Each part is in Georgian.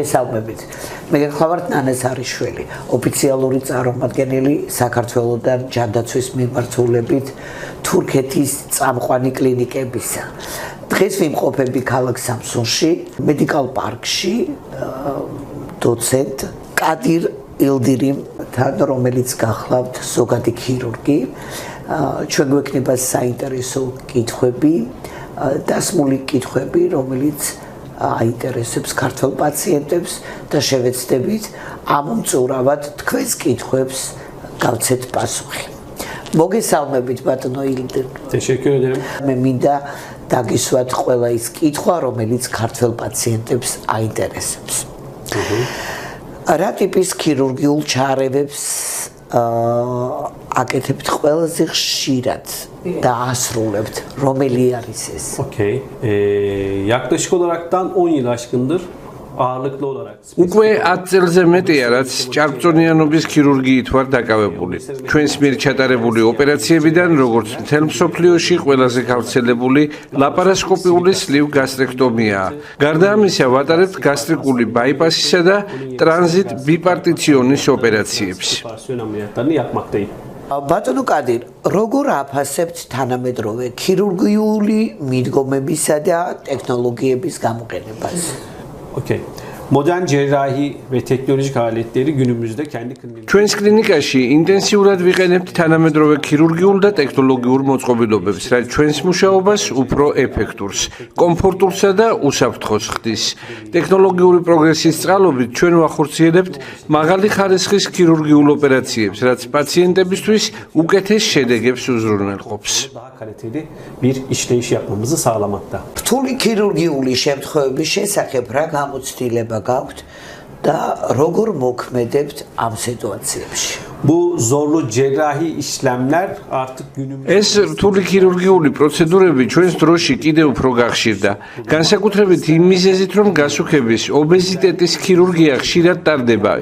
მოგესალმებით. მე გახლავართ ნანა სარიშვილი, ოფიციალური წარმომადგენელი საქართველოსთან ჯანდაცვის მიმართულებით თურქეთის წამყვანი კლინიკებისა. დღეს ვიმყოფები ქალაქ სამსუნში, მედიკალ პარკში, დოცენტ კადირ ილდირიმთან, რომელიც გახლავთ ზოგადი ქირურგი. ჩვენ გვექნება საინტერესო კითხვები, დასმული კითხვები, რომელიც აინტერესებს ქართველ პაციენტებს და შევეცდებით ამომწურავად თქვენს კითხვებს გავცეთ პასუხი. მოგესალმებით ბატონო ილდირიმ. მე მინდა დაგისვათ ყველა ის კითხვა, რომელიც ქართველ პაციენტებს აინტერესებს. რა ტიპის ქირურგიულ ჩარევებს აკეთებთ ყველაზე ხშირად და ასრულებთ, რომელი არის ეს? Yaklaşık olaraktan 10 yıl aşkındır ağırlıklı olarak. Უკვე 10 წელზე მეტია, რაც ჭარბწონიანობის ქირურგიით ვარ დაკავებული. ჩვენს მიერ ჩატარებული ოპერაციებიდან, როგორც მთელ მსოფლიოში ყველაზე გავრცელებული ლაპარასკოპიული სლივ გასტრექტომია. გარდა ამისა, ვატარებთ გასტრიკული ბაიპასისა და ტრანზიტ ბიპარტიციონის ოპერაციებს. ბატონო კადირ, როგორ აფასებთ თანამედროვე ქირურგიული მიდგომებისა და ტექნოლოგიების გამოყენებას? Modern cerrahi ve teknolojik aletleri günümüzde kendi ჩვენს კლინიკაში ინტენსიურად ვიყენებთ თანამედროვე ქირურგიულ და ტექნოლოგიურ მოწყობილობებს, რაც ჩვენს მუშაობას უფრო ეფექტურს, კომფორტულსა და უსაფრთხოს ხდის. ტექნოლოგიური პროგრესის წყალობით ჩვენ ვახორციელებთ მაღალი ხარისხის ქირურგიულ ოპერაციებს, რაც პაციენტებისთვის უკეთეს შედეგებს უზრუნველყოფს. kaliteli bir işleyiş yapmamızı sağlamakta. რთული ქირურგიული შემთხვევების შესახებ რა გამოცდილება გაქვთ და როგორ მოქმედებთ ამ სიტუაციებში? Bu zorlu cerrahi işlemler artık günümüzde ეს რთული ქირურგიული პროცედურები ჩვენს დროში კიდევ უფრო გახშირდა. განსაკუთრებით იმ მიზეზით, რომ გასუქების, ობეზიტეტის ქირურგია ხშირად ტარდება.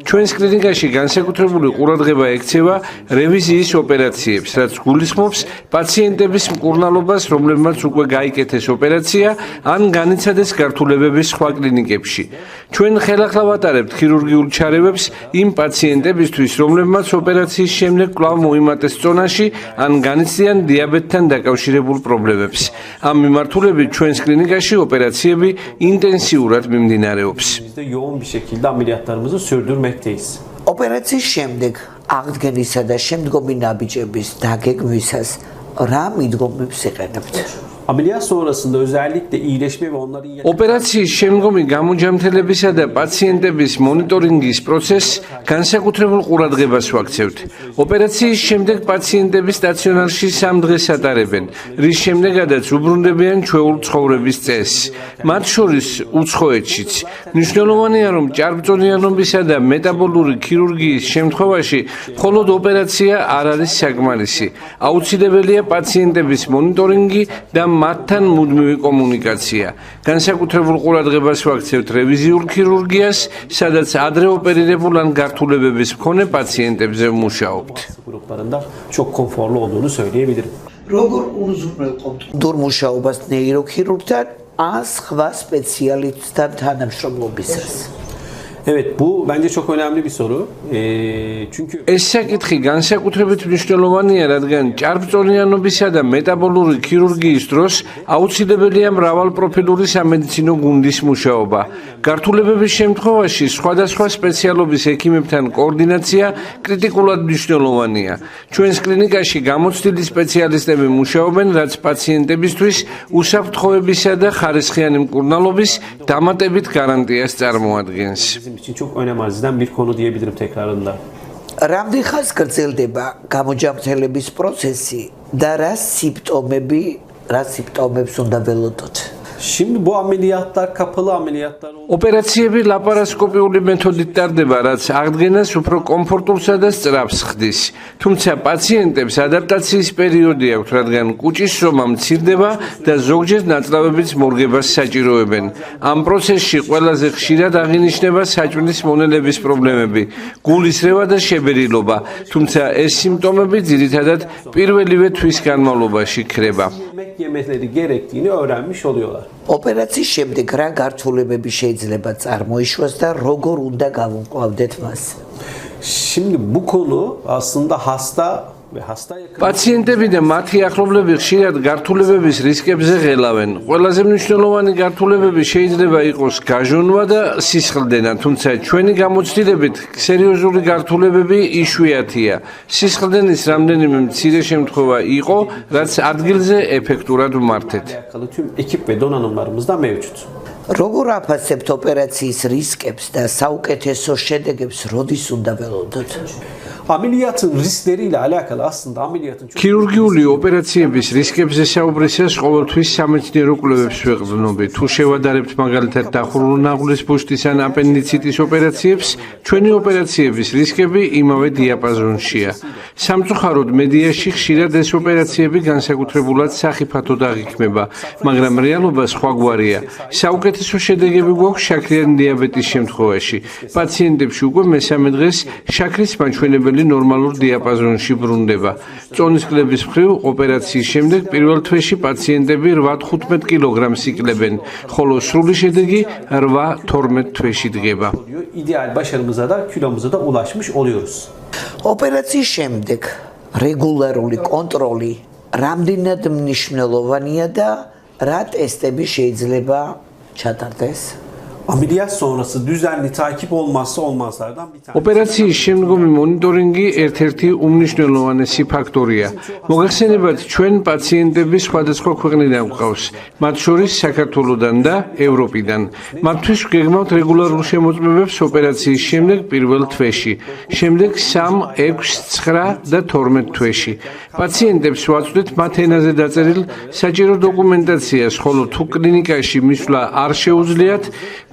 ჩვენს კლინიკაში განსაკუთრებული ყურადღება ექცევა რევიზიის ოპერაციებს, რაც გულისხმობს პაციენტების მკურნალობას, რომლებმაც უკვე გაიკეთეს ოპერაცია, ან განიცადეს გართულებების სხვა კლინიკებში. ჩვენ ხელახლა ვატარებთ ქირურგიულ ჩარევებს იმ პაციენტებისთვის, რომლებმაც ოპერაციის შემდეგ კვლავ მოიმატეს წონაში ან განიცდიან დიაბეტთან დაკავშირებულ პრობლემებს. ამ მიმართულებით ჩვენს კლინიკაში ოპერაციები ინტენსიურად მიმდინარეობს. yoğun bir şekilde ameliyatlarımızı sürdürmekteyiz. ოპერაციის შემდეგ აღდგენისა და შემდგომი ნაბიჯების დაგეგმვისას რა მიდგომებს იყენებთ? Ameliyat sonrasında özellikle iyileşme ve onların ოპერაციის შემდგომი გამოჯანმრთელებისა და პაციენტების მონიტორინგის პროცესს განსაკუთრებულ ყურადღებას ვაქცევთ. ოპერაციის შემდეგ პაციენტები სტაციონარში 3 დღეს ატარებენ, რის შემდეგაც უბრუნდებიან ჩვეულ ცხოვრების წესს. მათ შორის უცხოეთშიც. მნიშვნელოვანია, რომ ჭარბწონიანობისა და მეტაბოლური ქირურგიის შემთხვევაში მხოლოდ ოპერაცია არ არის საკმარისი. აუცილებელია პაციენტების მონიტორინგი და მათთან მუდმივი კომუნიკაცია. განსაკუთრებულ ყურადღებას ვაქცევთ რევიზიულ ქირურგიას, სადაც ადრე ოპერირებულ ან გართულებების მქონე პაციენტებზე ვმუშაობთ. çok konforlu olduğunu söyleyebilirim. როგორ უზრუნველყოფთ მუშაობას ნეიროქირურგთან ან სხვა სპეციალისტთან თანამშრომლობისას? Evet, bu bence çok önemli bir soru. Çünkü ეს საკითხი განსაკუთრებით მნიშვნელოვანია, რადგან ჭარბწონიანობისა და მეტაბოლური ქირურგიის დროს აუცილებელია მრავალპროფილური სამედიცინო გუნდის მუშაობა. გართულებების შემთხვევაში სხვადასხვა სპეციალობის ექიმებთან კოორდინაცია კრიტიკულად მნიშვნელოვანია. ჩვენს კლინიკაში გამოცდილი სპეციალისტები მუშაობენ, რაც პაციენტებისთვის უსაფრთხოებისა და ხარისხიანი მკურნალობის დამატებით გარანტიას წარმოადგენს. için çok önem arz eden bir konu diyebilirim tekrarında. რამდენ ხანს გრძელდება გამოჯანმრთელების პროცესი და რა სიმპტომებს უნდა ველოდოთ? Şimdi bu ameliyatlar kapalı ameliyatlar ოპერაციები ლაპარასკოპიული მეთოდით ტარდება, რაც აღდგენას უფრო კომფორტულსა და სწრაფს ხდის. თუმცა პაციენტებს ადაპტაციის პერიოდი აქვთ, რადგან კუჭის ზომა მცირდება და ზოგჯერ ნაწლავებიც მორგებას საჭიროებენ. ამ პროცესში ყველაზე ხშირად აღინიშნება საჭმლის მონელების პრობლემები, გულის რევა და შებერილობა, თუმცა ეს სიმპტომები ძირითადად პირველივე თვის განმავლობაში ქრება. yemeleri gerektiğini öğrenmiş oluyorlar. ოპერაციის შემდეგ რა გართულებები შეიძლება წარმოიშვას და როგორ უნდა გავუმკლავდეთ მას? Şimdi bu konu aslında hasta ve hasta yakın პაციენტები და მათი ახლობლები ხშირად გართულებების რისკებზე ღელავენ. ყველაზე მნიშვნელოვანი გართულებები შეიძლება იყოს გაჟონვა და სისხლდენა, თუმცა ჩვენი გამოცდილებით სერიოზული გართულებები იშვიათია. სისხლდენის რამდენიმე მცირე შემთხვევა იყო, რაც ადგილზე ეფექტურად ვმართეთ. alakalı tüm ekip ve donanımlarımızda mevcut. როგორ აფასებთ ოპერაციის რისკებს და საუკეთესო შედეგებს როდის უნდა ველოდოთ? Ameliyatın riskleriyle alakalı aslında ameliyatın çok ქირურგიული ოპერაციების რისკებზე საუბრისას ყოველთვის სამეცნიერო კვლევებს ვეყრდნობთ. თუ შევადარებთ მაგალითად დახურულნაღლის ბუშტის ან აპენდიციტის ოპერაციებს, ჩვენი ოპერაციების რისკები იმავე დიაპაზონშია. სამწუხაროდ მედიაში ხშირად ეს ოპერაციები განსაკუთრებულად სახიფათოდ აღიქმება, მაგრამ რეალობა სხვაგვარია. საუკეთესო შედეგები გვაქვს შაქრიანი დიაბეტის შემთხვევაში. პაციენტებში უკვე მესამე დღეს შაქრის მაჩვენებელი ნორმალურ დიაპაზონში ბრუნდება. წონის კლების მხრივ ოპერაციის შემდეგ პირველ თვეში პაციენტები 8-15 კილოგრამს იკლებენ, ხოლო სრული შედეგი 8-12 თვეში დგება. oluyor. İdeal başarımıza da kilomuza da ulaşmış oluyoruz. ოპერაციის შემდეგ რეგულარული კონტროლი რამდენად მნიშვნელოვანია და რა ტესტები შეიძლება ჩატარდეს? Ameliyat sonrası düzenli takip olmazsa olmazlardan bir tanesi. ოპერაციის შემდგომი მონიტორინგი ერთ-ერთი უმნიშვნელოვანესი ფაქტორია. მოგახსენებათ, ჩვენ პაციენტები სხვადასხვა ქვეყნიდან გვყავს, მათ შორის საქართველოდან და ევროპიდან. მათთვის გეგმავთ რეგულარულ შემოწმებებს ოპერაციის შემდეგ პირველ თვეში, შემდეგ 3, 6, 9 და 12 თვეში. პაციენტებს ვაწვდით მათ ენაზე დაწერილ საჭირო დოკუმენტაციას, ხოლო თუ კლინიკაში მისვლა არ შეუძლიათ,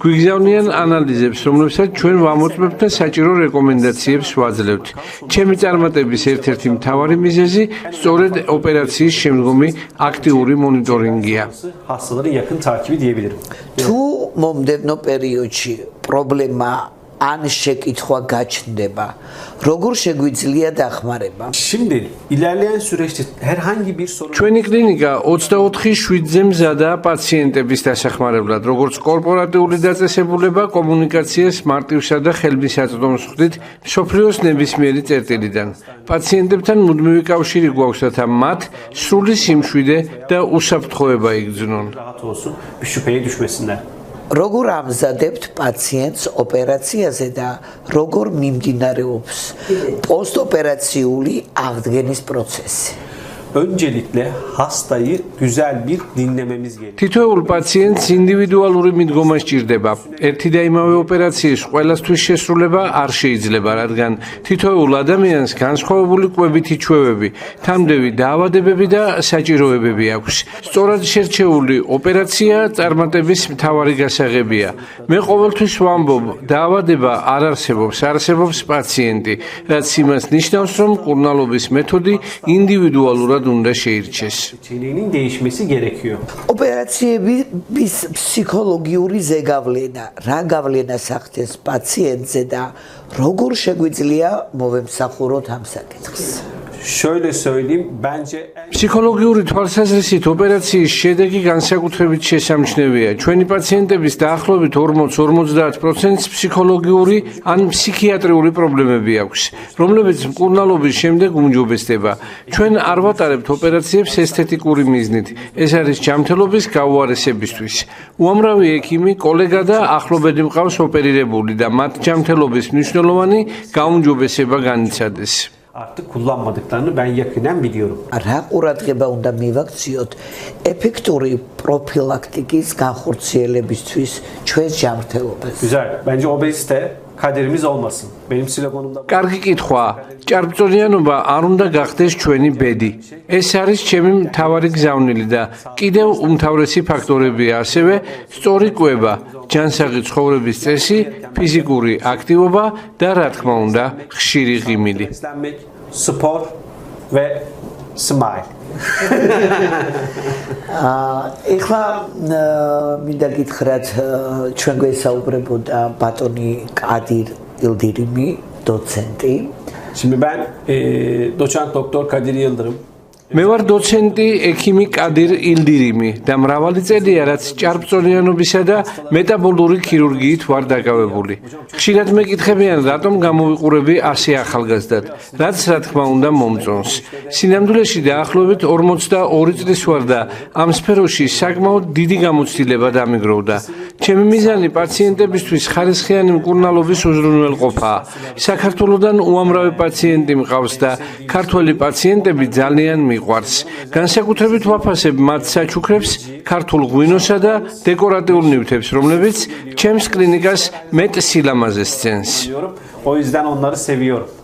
გვიგზავნიან ანალიზებს, რომლებსაც ჩვენ ვამოწმებთ და საჭირო რეკომენდაციებს ვაძლევთ. ჩემი წარმატების ერთ-ერთი მთავარი მიზეზი სწორედ ოპერაციის შემდგომი აქტიური მონიტორინგია. Hastaların yakın takibi diyebilirim. თუ მომდევნო პერიოდში პრობლემა ან შეკითხვა გაჩნდება, როგორ შეგვიძლია დახმარება? Şimdi ilerleyen süreçte herhangi bir sorun ჩვენი კლინიკა 24/7-ზე მზადაა პაციენტების დასახმარებლად, როგორც კორპორატიული დაწესებულება კომუნიკაციას მარტივსა და ხელმისაწვდომს ხვდით მსოფლიოს ნებისმიერი წერტილიდან. პაციენტებთან მუდმივი კავშირი გვაქვს, რათა მათ სრული სიმშვიდე და უსაფრთხოება იგრძნონ. rahat olsun, bir şüpheye düşmesinler. როგორ ამზადებთ პაციენტს ოპერაციაზე და როგორ მიმდინარეობს პოსტოპერაციული აღდგენის პროცესი? Öncelikle hastayı güzel bir dinlememiz gerekiyor. თითოეულ პაციენტს ინდივიდუალური მიდგომა სჭირდება. ერთი და იმავე ოპერაციის ყველასთვის შესრულება არ შეიძლება, რადგან თითოეულ ადამიანს განსხვავებული კვებითი ჩვევები, თანმდევი დაავადებები და საჭიროებები აქვს. სწორად შერჩეული ოპერაცია წარმატების მთავარი გასაღებია. მე ყოველთვის ვამბობ, დაავადება არ არსებობს, არსებობს პაციენტი, რაც იმას ნიშნავს, რომ მკურნალობის მეთოდი ინდივიდუალურად უნდა შეირჩეს. Seçeneğinin değişmesi gerekiyor. ოპერაციების ფსიქოლოგიური ზეგავლენა, რა გავლენას ახდენს პაციენტზე და როგორ შეგვიძლია მოვემსახუროთ ამ საკითხს? Şöyle söyleyeyim, bence ფსიქოლოგიური თვალსაზრისით ოპერაციის შედეგი განსაკუთრებით შესამჩნევია. ჩვენი პაციენტების დაახლოებით 40-50%-ს ფსიქოლოგიური ან ფსიქიატრიული პრობლემები აქვს, რომლებიც მკურნალობის შემდეგ უმჯობესდება. ჩვენ არ ვატარებთ ოპერაციებს ესთეტიკური მიზნით. ეს არის ჯანმრთელობის გაუარესებისთვის. უამრავი ექიმი, კოლეგა და ახლობელი მყავს ოპერირებული და მათ ჯანმრთელობის მნიშვნელოვანი გაუმჯობესება განიცადეს. artık kullanmadıklarını ben yakinen biliyorum. რა ყურადღება უნდა მივაქციოთ ეფექტური პროფილაქტიკის განხორციელებისთვის ჩვენს ჯანმრთელობას? Güzel. Bence obezite kaderimiz olmasın. Benim sloganım da bu. კარგი კითხვა. ჭარბწონიანობა არ უნდა გახდეს ჩვენი ბედი. ეს არის ჩემი მთავარი გზავნილი და კიდევ უმთავრესი ფაქტორებია, ასევე სწორი კვება, ჯანსაღი ცხოვრების წესი, ფიზიკური აქტივობა და რა თქმა უნდა, ხშირი ღიმილი. Beslenmek, spor ve smile. ეხლა მინდა გითხრათ, ჩვენ გვესაუბრებოდა ბატონი კადირ ილდირიმი, დოცენტი. Şimdi ben doçent doktor Kadir Yıldırım. მე ვარ დოცენტი ექიმი კადირ ილდირიმი და მრავალი წელია რაც ჭარბწონიანობისა და მეტაბოლური ქირურგიით ვარ დაკავებული. ხშირად მეკითხებიან რატომ გამოვიყურები ასე ახალგაზრდად, რაც რა თქმა უნდა მომწონს. სინამდვილეში დაახლოებით 42 წლის ვარ და ამ სფეროში საკმაოდ დიდი გამოცდილება დამიგროვდა. ჩემი მიზანი პაციენტებისთვის ხარისხიანი მკურნალობის უზრუნველყოფაა. საქართველოდან უამრავი პაციენტი მყავს და ქართველი პაციენტები ძალიან მიყვარს. განსაკუთრებით ვაფასებ მათ საჩუქრებს, ქართულ ღვინოსა და დეკორატიულ ნივთებს, რომლებიც ჩემს კლინიკას მეტ სილამაზეს სცემს. O yüzden onları seviyorum.